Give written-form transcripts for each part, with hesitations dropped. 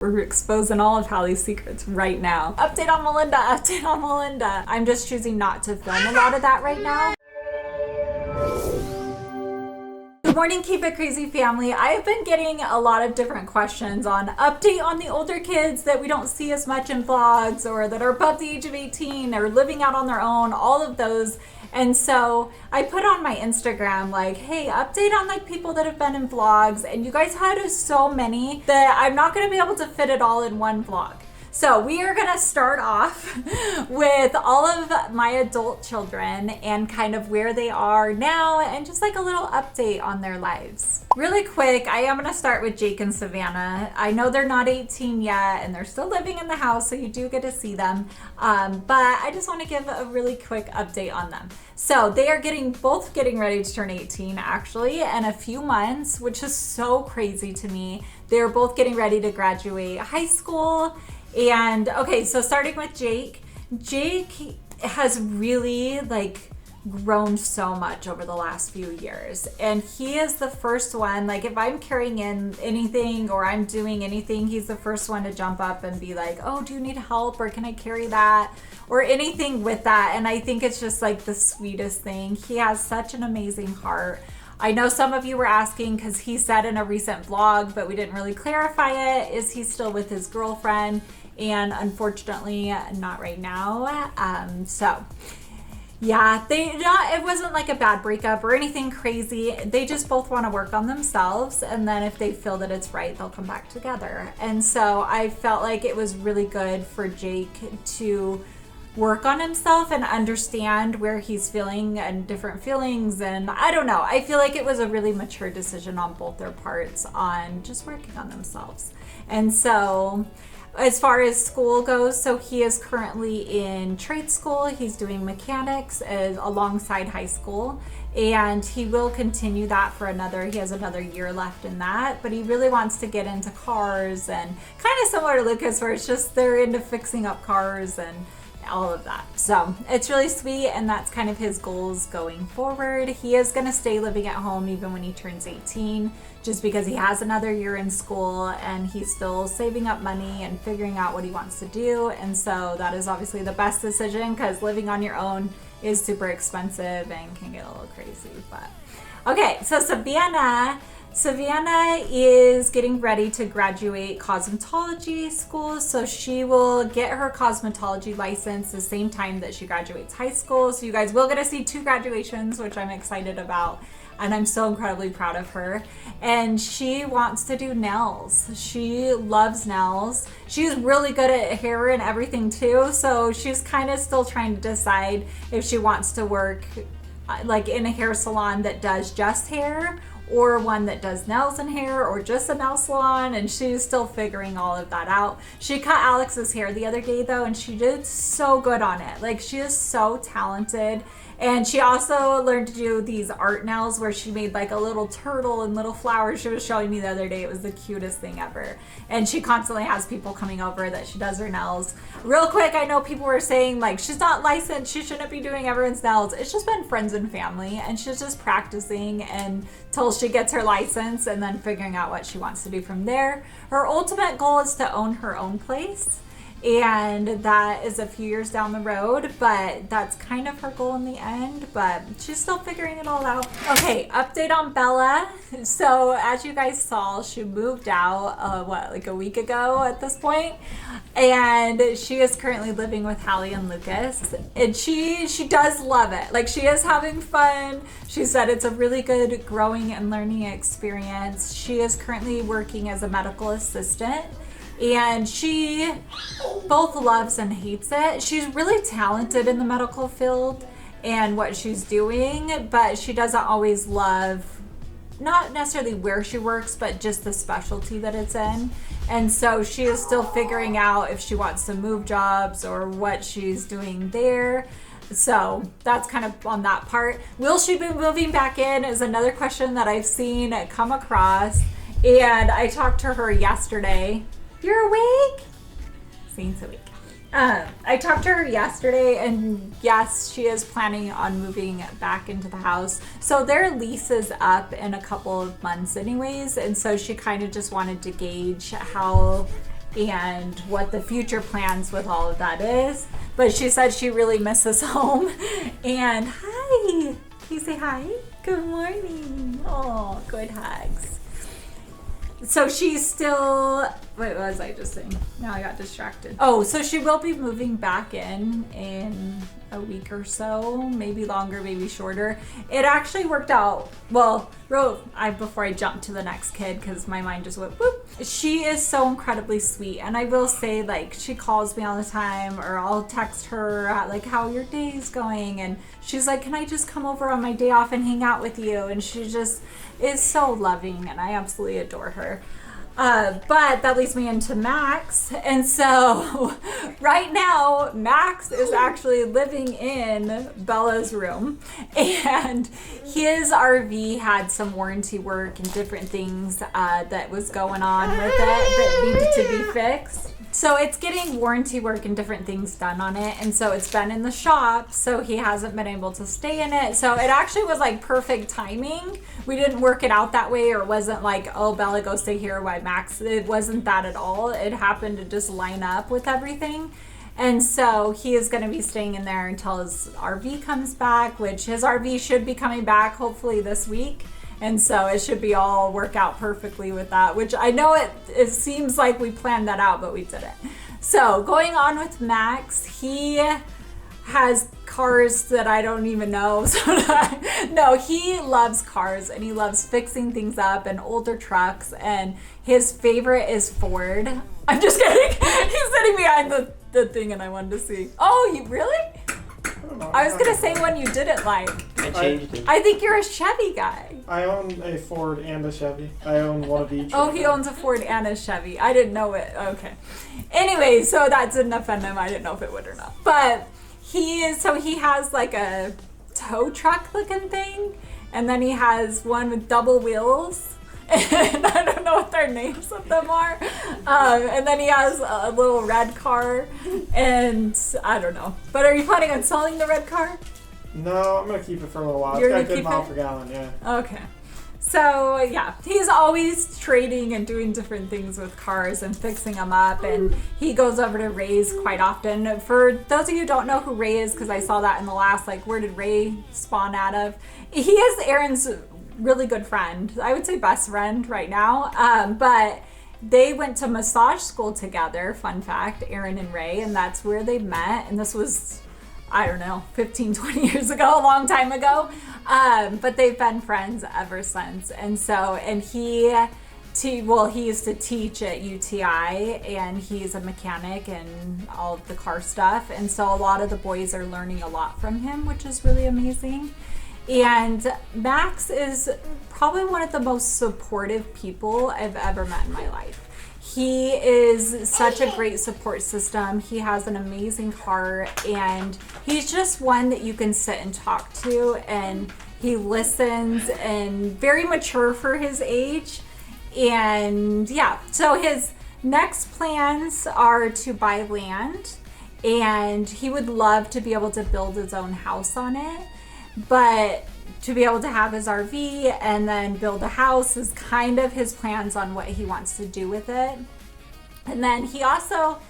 We're exposing all of Halie's secrets right now. Update on Melinda, update on Melinda. I'm just choosing not to film a lot of that right now. Good morning, Keep It Crazy family. I have been getting a lot of different questions on update on the older kids that we don't see as much in vlogs or that are above the age of 18 or living out on their own, all of those. And so I put on my Instagram like, hey, update on like people that have been in vlogs, and you guys had so many that I'm not going to be able to fit it all in one vlog. So we are gonna start off with all of my adult children and kind of where they are now and just like a little update on their lives. Really quick, I am gonna start with Jake and Savannah. I know they're not 18 yet and they're still living in the house, so you do get to see them. But I just wanna give a really quick update on them. So they are both getting ready to turn 18 actually in a few months, which is so crazy to me. They're both getting ready to graduate high school. And okay, so starting with Jake has really like grown so much over the last few years, and he is the first one, like if I'm carrying in anything or I'm doing anything, he's the first one to jump up and be like, oh, do you need help, or can I carry that, or anything with that. And I think it's just like the sweetest thing. He has such an amazing heart. I know some of you were asking, because he said in a recent vlog, but we didn't really clarify it, is he still with his girlfriend? And unfortunately, not right now. So yeah, it wasn't like a bad breakup or anything crazy. They just both want to work on themselves, and then if they feel that it's right, they'll come back together. And so I felt like it was really good for Jake to work on himself and understand where he's feeling and different feelings. And I don't know, I feel like it was a really mature decision on both their parts on just working on themselves. And so as far as school goes, so he is currently in trade school. He's doing mechanics alongside high school, and he will continue that for he has another year left in that, but he really wants to get into cars, and kind of similar to Lucas, where it's just they're into fixing up cars and all of that. So it's really sweet, and that's kind of his goals going forward. He is going to stay living at home even when he turns 18, just because he has another year in school and he's still saving up money and figuring out what he wants to do. And so that is obviously the best decision, because living on your own is super expensive and can get a little crazy. But okay, so Savannah is getting ready to graduate cosmetology school, so she will get her cosmetology license the same time that she graduates high school. So you guys will get to see 2 graduations, which I'm excited about, and I'm so incredibly proud of her. And she wants to do nails. She loves nails. She's really good at hair and everything too, so she's kind of still trying to decide if she wants to work like in a hair salon that does just hair, or one that does nails and hair, or just a nail salon, and she's still figuring all of that out. She cut Alex's hair the other day though, and she did so good on it. Like, she is so talented. And she also learned to do these art nails where she made like a little turtle and little flowers. She was showing me the other day. It was the cutest thing ever. And she constantly has people coming over that she does her nails. Real quick, I know people were saying like, she's not licensed, she shouldn't be doing everyone's nails. It's just been friends and family, and she's just practicing until she gets her license and then figuring out what she wants to do from there. Her ultimate goal is to own her own place, and that is a few years down the road, but that's kind of her goal in the end, but she's still figuring it all out. Okay, update on Bella. So as you guys saw, she moved out like a week ago at this point, and she is currently living with Halie and Lucas, and she does love it. Like, she is having fun. She said it's a really good growing and learning experience. She is currently working as a medical assistant, and she both loves and hates it. She's really talented in the medical field and what she's doing, but she doesn't always love, not necessarily where she works, but just the specialty that it's in. And so she is still figuring out if she wants to move jobs or what she's doing there. So that's kind of on that part. Will she be moving back in is another question that I've seen come across. And I talked to her yesterday. You're awake? Saints awake. I talked to her yesterday, and yes, she is planning on moving back into the house. So their lease is up in a couple of months anyways, and so she kind of just wanted to gauge how and what the future plans with all of that is. But she said she really misses home. And hi, can you say hi? Good morning. Oh, good hugs. So she's still, what was I just saying? Now I got distracted. Oh, so she will be moving back in a week or so, maybe longer, maybe shorter. It actually worked out well. Before I jumped to the next kid, because my mind just went whoop. She is so incredibly sweet, and I will say, like, she calls me all the time, or I'll text her like, how your day's going, and she's like, can I just come over on my day off and hang out with you? And she just is so loving, and I absolutely adore her. But that leads me into Max. And so right now, Max is actually living in Bella's room. And his RV had some warranty work and different things that was going on with it that needed to be fixed. So it's getting warranty work and different things done on it. And so it's been in the shop, so he hasn't been able to stay in it. So it actually was like perfect timing. We didn't work it out that way, or it wasn't like, oh, Bella, go stay here while Max. It wasn't that at all. It happened to just line up with everything. And so he is going to be staying in there until his RV comes back, which his RV should be coming back hopefully this week. And so it should be all work out perfectly with that, which I know it seems like we planned that out, but we didn't. So going on with Max, he has cars that I don't even know. No, he loves cars, and he loves fixing things up and older trucks, and his favorite is Ford. I'm just kidding. He's sitting behind the thing, and I wanted to see. Oh, you really? I was gonna say one you didn't like. I changed it. I think you're a Chevy guy. I own a Ford and a Chevy. I own one of each. Oh, he owns a Ford and a Chevy. I didn't know it. Okay. Anyway, so that didn't offend him. I didn't know if it would or not. But he has like a tow truck looking thing, and then he has one with double wheels. And I don't know what their names of them are. And then he has a little red car, and I don't know. But are you planning on selling the red car? No, I'm going to keep it for a little while. You're It's got gonna good keep mile it? per gallon, yeah. Okay. So, yeah, he's always trading and doing different things with cars and fixing them up, and he goes over to Ray's quite often. For those of you who don't know who Ray is, because I saw that in the last, like, where did Ray spawn out of? He is Aaron's really good friend. I would say best friend right now. But they went to massage school together, fun fact, Aaron and Ray, and that's where they met. And this was, I don't know, 15, 20 years ago, a long time ago. But they've been friends ever since. And so, and he used to teach at UTI, and he's a mechanic and all of the car stuff. And so a lot of the boys are learning a lot from him, which is really amazing. And Max is probably one of the most supportive people I've ever met in my life. He is such a great support system. He has an amazing heart, and he's just one that you can sit and talk to, and he listens, and very mature for his age. And yeah, so his next plans are to buy land, and he would love to be able to build his own house on it. But to be able to have his RV and then build a house is kind of his plans on what he wants to do with it. And then he also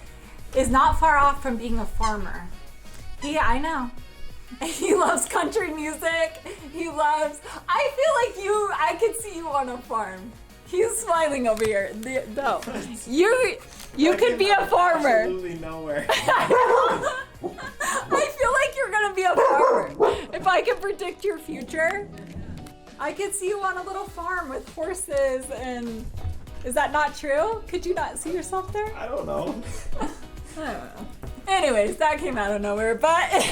is not far off from being a farmer. I know. He loves country music. I feel like I could see you on a farm. He's smiling over here. No. You could be a farmer. Absolutely nowhere. I feel like you're gonna be a farmer. If I can predict your future, I could see you on a little farm with horses. And is that not true? Could you not see yourself there? I don't know. I don't know. Anyways, that came out of nowhere. But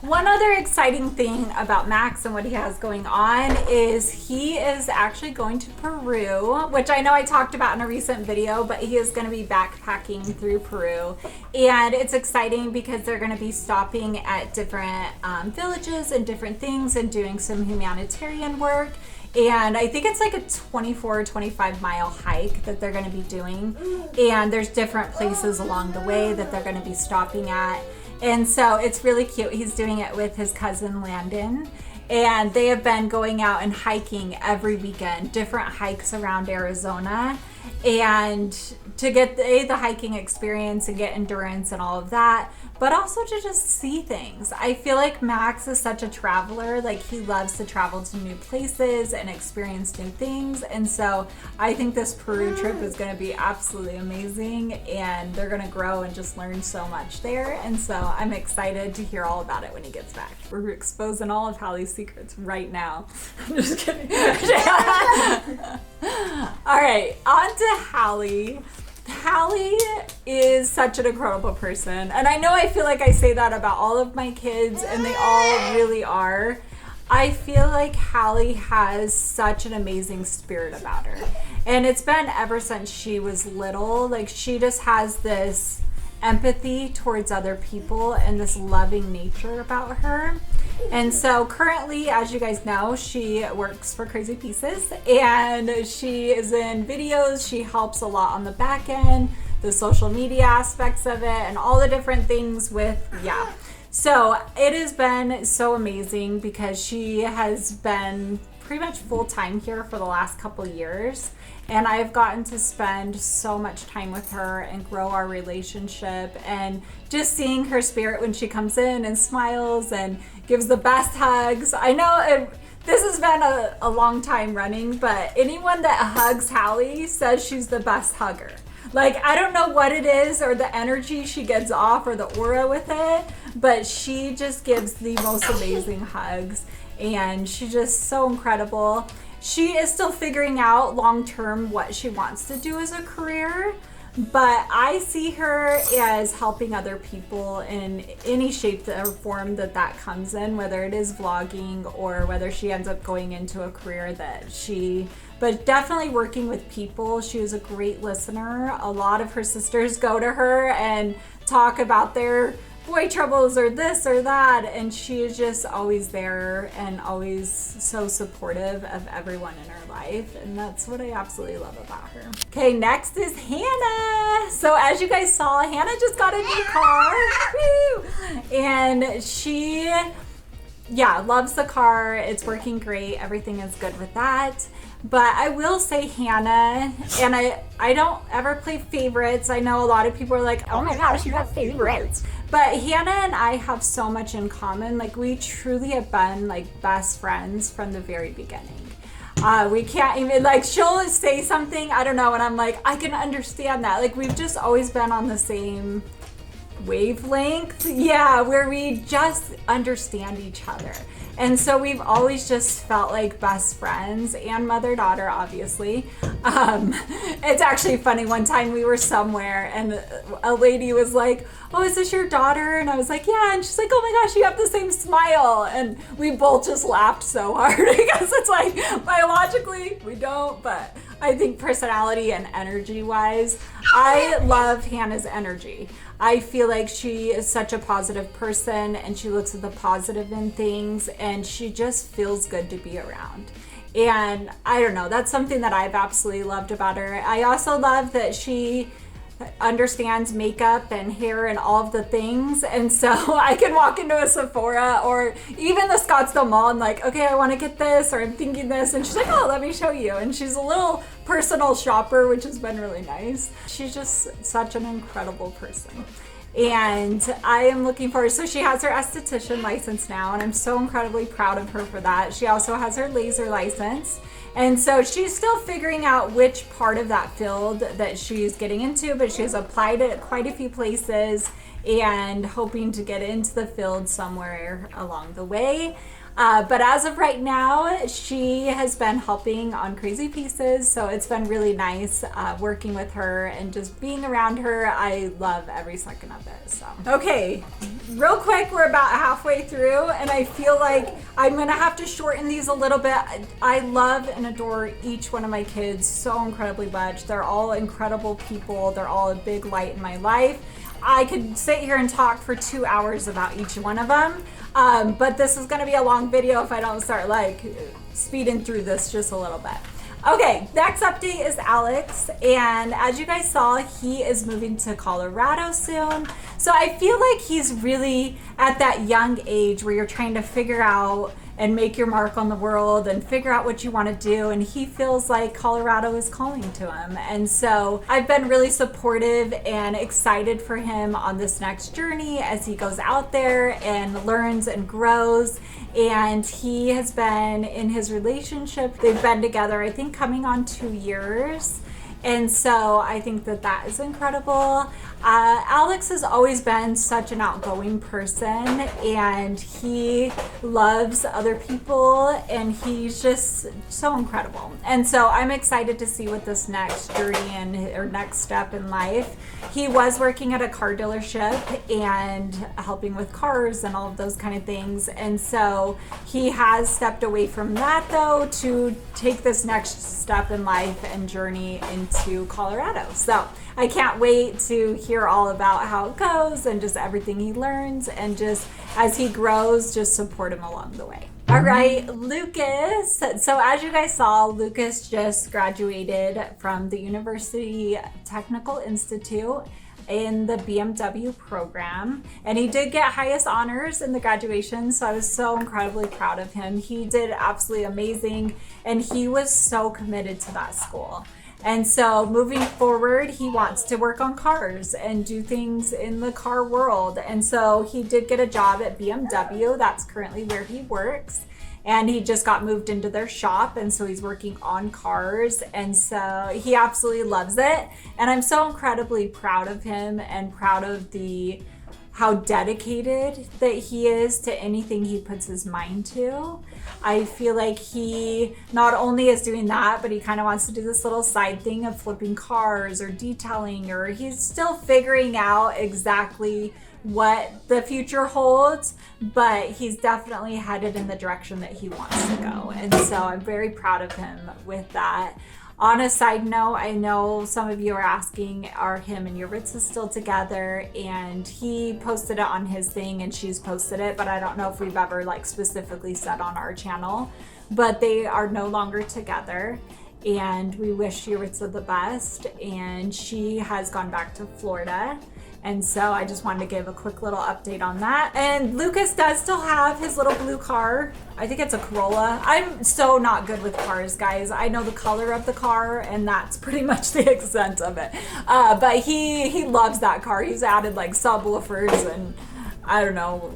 one other exciting thing about Max and what he has going on is he is actually going to Peru, which I know I talked about in a recent video, but he is going to be backpacking through Peru. And it's exciting because they're going to be stopping at different villages and different things and doing some humanitarian work. And I think it's like a 24 or 25 mile hike that they're going to be doing. And there's different places along the way that they're going to be stopping at. And so it's really cute. He's doing it with his cousin Landon. And they have been going out and hiking every weekend, different hikes around Arizona. and to get the hiking experience and get endurance and all of that, but also to just see things. I feel like Max is such a traveler. Like, he loves to travel to new places and experience new things. And so I think this Peru trip is going to be absolutely amazing, and they're going to grow and just learn so much there. And so I'm excited to hear all about it when he gets back. We're exposing all of Halie's secrets right now. I'm just kidding. All right, on to Halie. Halie is such an incredible person, and I know I feel like I say that about all of my kids, and they all really are. I feel like Halie has such an amazing spirit about her, and it's been ever since she was little. Like, she just has this empathy towards other people and this loving nature about her. And so currently, as you guys know, she works for Crazy Pieces, and she is in videos. She helps a lot on the back end, the social media aspects of it, and all the different things with, So it has been so amazing because she has been pretty much full-time here for the last couple years, and I've gotten to spend so much time with her and grow our relationship, and just seeing her spirit when she comes in and smiles and gives the best hugs. I know this has been a long time running, but anyone that hugs Halie says she's the best hugger. Like, I don't know what it is, or the energy she gets off, or the aura with it, but she just gives the most amazing hugs, and she's just so incredible. She is still figuring out long-term what she wants to do as a career, but I see her as helping other people in any shape or form that comes in, whether it is vlogging or whether she ends up going into a career but definitely working with people. She was a great listener. A lot of her sisters go to her and talk about their boy troubles or this or that, and she is just always there and always so supportive of everyone in her life, and that's what I absolutely love about her. Okay, next is Hannah. So as you guys saw, Hannah just got a new car. Woo! And she loves the car. It's working great. Everything is good with that. But I will say Hannah, and I don't ever play favorites. I know a lot of people are like, oh my gosh, you have favorites. But Hannah and I have so much in common. Like, we truly have been like best friends from the very beginning. We can't even, like, she'll say something, I don't know, and I'm like, I can understand that. Like, we've just always been on the same wavelength, where we just understand each other. And so we've always just felt like best friends, and mother-daughter, obviously. It's actually funny, one time we were somewhere and a lady was like, oh, is this your daughter? And I was like, yeah. And she's like, oh my gosh, you have the same smile. And we both just laughed so hard because it's like, biologically we don't, but I think personality and energy wise, I love Hannah's energy. I feel like she is such a positive person, and she looks at the positive in things, and she just feels good to be around. And I don't know, that's something that I've absolutely loved about her. I also love that she understands makeup and hair and all of the things, and so I can walk into a Sephora or even the Scottsdale Mall and like, okay, I want to get this, or I'm thinking this, and she's like, oh, let me show you. And she's a little personal shopper, which has been really nice. She's just such an incredible person, and I am looking forward. So she has her esthetician license now, and I'm so incredibly proud of her for that. She also has her laser license. And so she's still figuring out which part of that field that she's getting into, but she's applied at quite a few places and hoping to get into the field somewhere along the way. But as of right now, she has been helping on Crazy Pieces, so it's been really nice working with her and just being around her. I love every second of it. So, okay, real quick, we're about halfway through, and I feel like I'm gonna have to shorten these a little bit. I love and adore each one of my kids so incredibly much. They're all incredible people. They're all a big light in my life. I could sit here and talk for 2 hours about each one of them. But this is going to be a long video if I don't start like speeding through this just a little bit. Okay, next update is Alex, and as you guys saw, he is moving to Colorado soon. So I feel like he's really at that young age where you're trying to figure out and make your mark on the world and figure out what you want to do. And he feels like Colorado is calling to him. And so I've been really supportive and excited for him on this next journey as he goes out there and learns and grows. And he has been in his relationship, they've been together, I think, coming on 2 years. And so I think that that is incredible. Alex has always been such an outgoing person, and he loves other people, and he's just so incredible. And so I'm excited to see what this next journey or next step in life. He was working at a car dealership and helping with cars and all of those kind of things. And so he has stepped away from that, though, to take this next step in life and journey into Colorado. So I can't wait to hear all about how it goes and just everything he learns, and just as he grows, just support him along the way. All right, Lucas. So as you guys saw, Lucas just graduated from the University Technical Institute in the BMW program, and he did get highest honors in the graduation, so I was so incredibly proud of him. He did absolutely amazing, and he was so committed to that school. And so moving forward, he wants to work on cars and do things in the car world. And so he did get a job at BMW. That's currently where he works. And he just got moved into their shop. And so he's working on cars. And so he absolutely loves it. And I'm so incredibly proud of him and proud of how dedicated that he is to anything he puts his mind to. I feel like he not only is doing that, but he kind of wants to do this little side thing of flipping cars or detailing, or he's still figuring out exactly what the future holds, but he's definitely headed in the direction that he wants to go. And so I'm very proud of him with that. On a side note, I know some of you are asking, are him and Yuritsa still together? And he posted it on his thing and she's posted it, but I don't know if we've ever specifically said on our channel. But they are no longer together, and we wish Yuritsa the best. And she has gone back to Florida. And so I just wanted to give a quick little update on that. And Lucas does still have his little blue car. I think it's a Corolla. I'm so not good with cars, guys. I know the color of the car, and that's pretty much the extent of it. But he loves that car. He's added subwoofers and I don't know,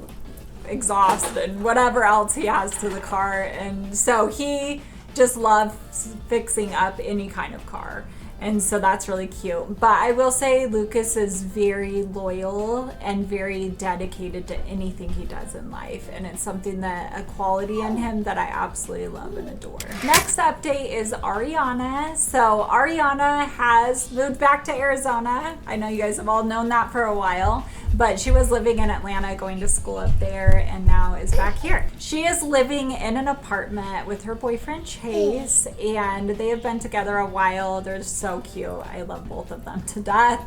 exhaust and whatever else he has to the car. And so he just loves fixing up any kind of car. And so that's really cute. But I will say Lucas is very loyal and very dedicated to anything he does in life. And it's something a quality in him that I absolutely love and adore. Next update is Ariana. So Ariana has moved back to Arizona. I know you guys have all known that for a while, but she was living in Atlanta, going to school up there, and now is back here. She is living in an apartment with her boyfriend Chase, and they have been together a while. They're so cute. I love both of them to death.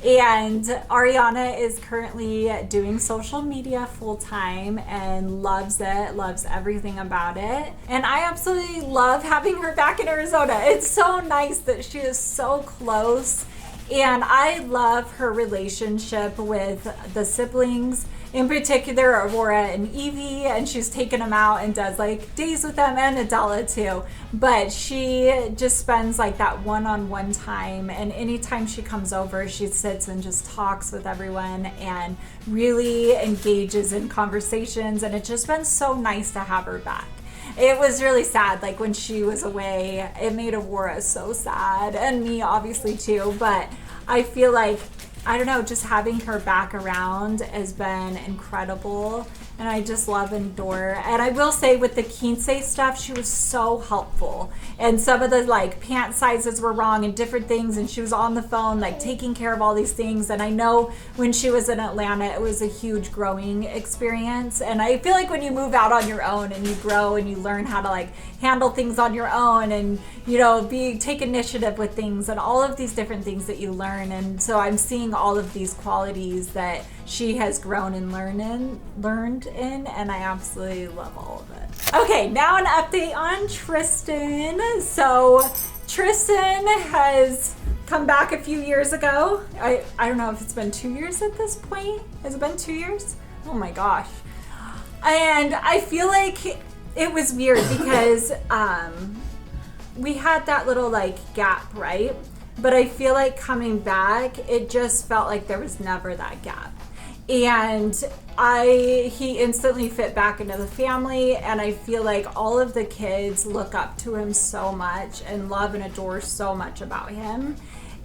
And Ariana is currently doing social media full time and loves it, loves everything about it. And I absolutely love having her back in Arizona. It's so nice that she is so close. And I love her relationship with the siblings, in particular Aurora and Evie, and she's taken them out and does days with them, and Adela too. But she just spends that one-on-one time, and anytime she comes over, she sits and just talks with everyone and really engages in conversations, and it's just been so nice to have her back. It was really sad, when she was away. It made Aurora so sad, and me obviously too, but I feel I don't know, just having her back around has been incredible, and I just love and adore. And I will say with the Quince stuff, she was so helpful. And some of the pant sizes were wrong and different things, and she was on the phone taking care of all these things. And I know when she was in Atlanta, it was a huge growing experience. And I feel when you move out on your own and you grow and you learn how to handle things on your own and take initiative with things and all of these different things that you learn. And so I'm seeing all of these qualities that she has grown and learned in, and I absolutely love all of it. Okay, now an update on Tristan. So Tristan has come back a few years ago. I don't know if it's been 2 years at this point. Has it been 2 years? Oh my gosh. And I feel it was weird because we had that little like gap, right? But I feel like coming back, it just felt like there was never that gap. And he instantly fit back into the family, and I feel like all of the kids look up to him so much and love and adore so much about him.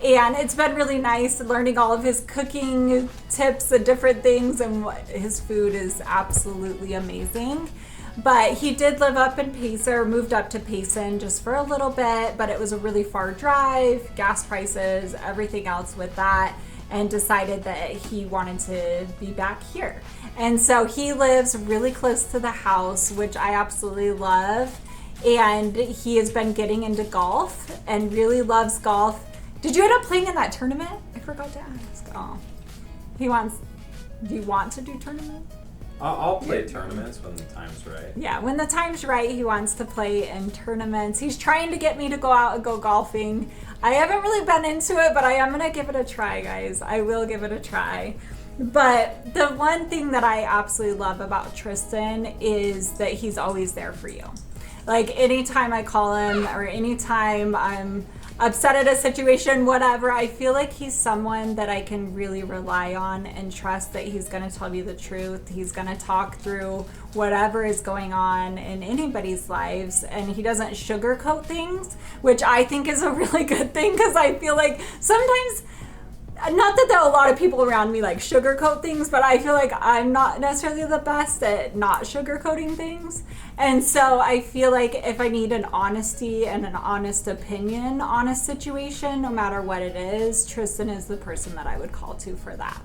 And it's been really nice learning all of his cooking tips and different things, and his food is absolutely amazing. But he did live up in Payson, moved up to Payson just for a little bit, but it was a really far drive, gas prices, everything else with that, and decided that he wanted to be back here. And so he lives really close to the house, which I absolutely love. And he has been getting into golf and really loves golf. Did you end up playing in that tournament? I forgot to ask. Oh, do you want to do tournaments? I'll play tournaments when the time's right. Yeah, when the time's right, he wants to play in tournaments. He's trying to get me to go out and go golfing. I haven't really been into it, but I am going to give it a try, guys. I will give it a try. But the one thing that I absolutely love about Tristan is that he's always there for you. Like, anytime I call him or anytime I'm upset at a situation, whatever, I feel like he's someone that I can really rely on and trust that he's going to tell me the truth. He's going to talk through whatever is going on in anybody's lives, and he doesn't sugarcoat things, which I think is a really good thing, because I feel like sometimes, not that there are a lot of people around me like sugarcoat things, but I feel like I'm not necessarily the best at not sugarcoating things. And so I feel like if I need an honesty and an honest opinion on a situation, no matter what it is, Tristan is the person that I would call to for that.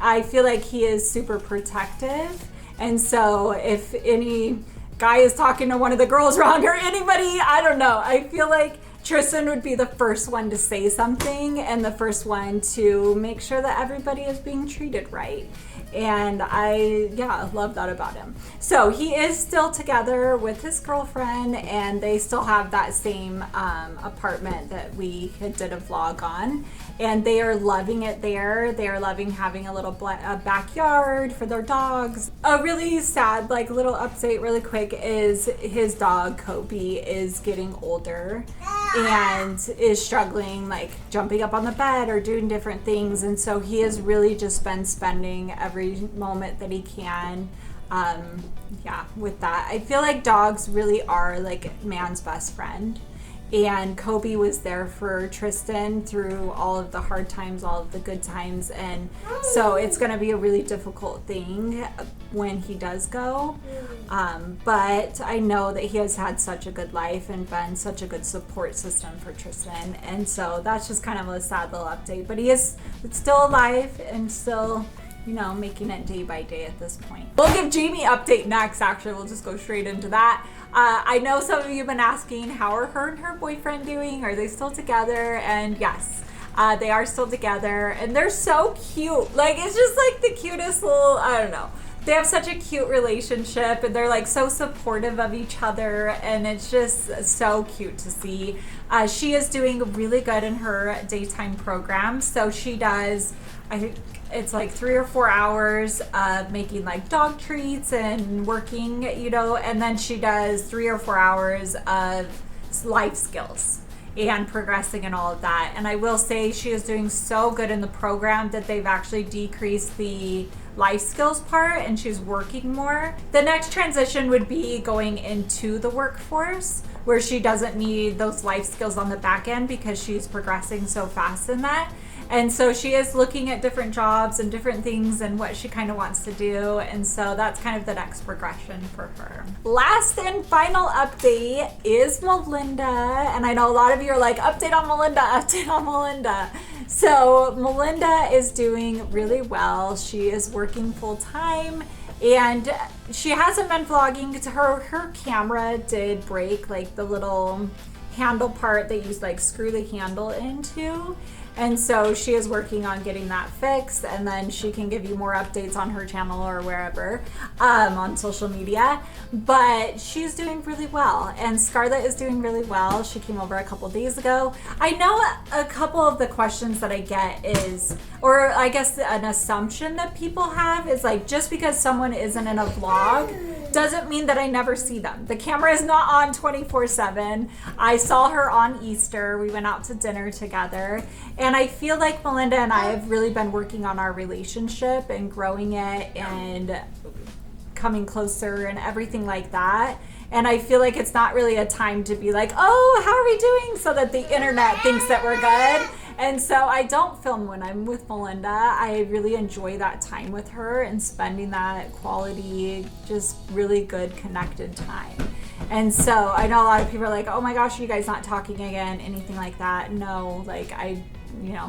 I feel like he is super protective. And so if any guy is talking to one of the girls wrong, or anybody, I don't know, I feel like Tristan would be the first one to say something and the first one to make sure that everybody is being treated right. And I love that about him. So he is still together with his girlfriend, and they still have that same apartment that we did a vlog on. And they are loving it there. They are loving having a little backyard for their dogs. A really sad, like, little update really quick is his dog, Kobe, is getting older and is struggling, like, jumping up on the bed or doing different things. And so he has really just been spending every moment that he can with that. I feel like dogs really are, like, man's best friend. And Kobe was there for Tristan through all of the hard times, all of the good times. And so it's going to be a really difficult thing when he does go. But I know that he has had such a good life and been such a good support system for Tristan. And so that's just kind of a sad little update. But he is still alive and still, making it day by day at this point. We'll give Jamie update next, actually. We'll just go straight into that. I know some of you have been asking, how are her and her boyfriend doing? Are they still together? And yes, they are still together, and they're so cute. Like, it's just like the cutest little, I don't know. They have such a cute relationship, and they're like so supportive of each other, and it's just so cute to see. She is doing really good in her daytime program. So she does, I think it's like 3 or 4 hours of making like dog treats and working, and then she does 3 or 4 hours of life skills and progressing and all of that. And I will say she is doing so good in the program that they've actually decreased the life skills part, and she's working more. The next transition would be going into the workforce, where she doesn't need those life skills on the back end because she's progressing so fast in that. And so she is looking at different jobs and different things and what she kind of wants to do. And so that's kind of the next progression for her. Last and final update is Melinda. And I know a lot of you are like, update on Melinda, update on Melinda. So Melinda is doing really well. She is working full time, and she hasn't been vlogging. Her camera did break, like the little handle part that you like screw the handle into. And so she is working on getting that fixed, and then she can give you more updates on her channel or wherever on social media. But she's doing really well, and Scarlett is doing really well. She came over a couple days ago. I know a couple of the questions that I get is, or I guess an assumption that people have is like, just because someone isn't in a vlog doesn't mean that I never see them. The camera is not on 24/7. I saw her on Easter. We went out to dinner together. And I feel like Melinda and I have really been working on our relationship and growing it and coming closer and everything like that. And I feel like it's not really a time to be like, oh, how are we doing? So that the internet thinks that we're good. And so I don't film when I'm with Melinda. I really enjoy that time with her and spending that quality, just really good connected time. And so I know a lot of people are like, oh my gosh, are you guys not talking again? Anything like that. No, like I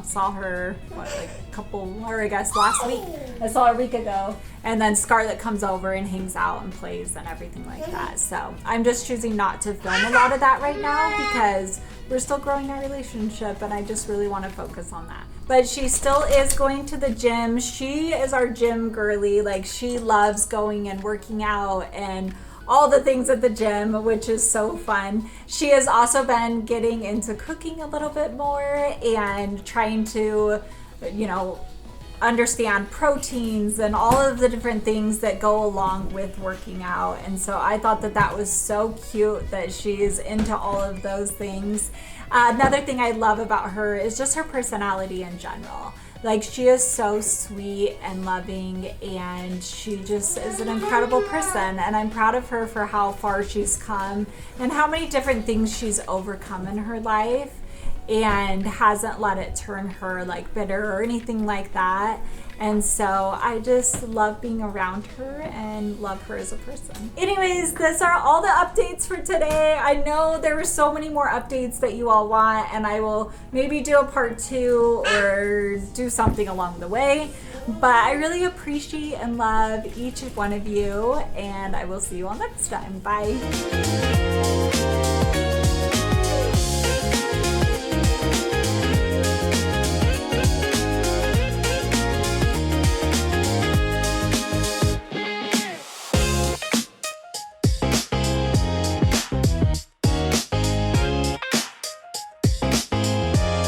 saw her last week. I saw her a week ago. And then Scarlett comes over and hangs out and plays and everything like that. So I'm just choosing not to film a lot of that right now because we're still growing our relationship and I just really want to focus on that. But she still is going to the gym. She is our gym girly. Like she loves going and working out and all the things at the gym, which is so fun. She has also been getting into cooking a little bit more and trying to, understand proteins and all of the different things that go along with working out. And so I thought that was so cute that she's into all of those things. Another thing I love about her is just her personality in general. Like she is so sweet and loving and she just is an incredible person, and I'm proud of her for how far she's come and how many different things she's overcome in her life and hasn't let it turn her like bitter or anything like that. And so I just love being around her and love her as a person. Anyways, these are all the updates for today. I know there were so many more updates that you all want, and I will maybe do a part 2 or do something along the way. But I really appreciate and love each one of you, and I will see you all next time. Bye.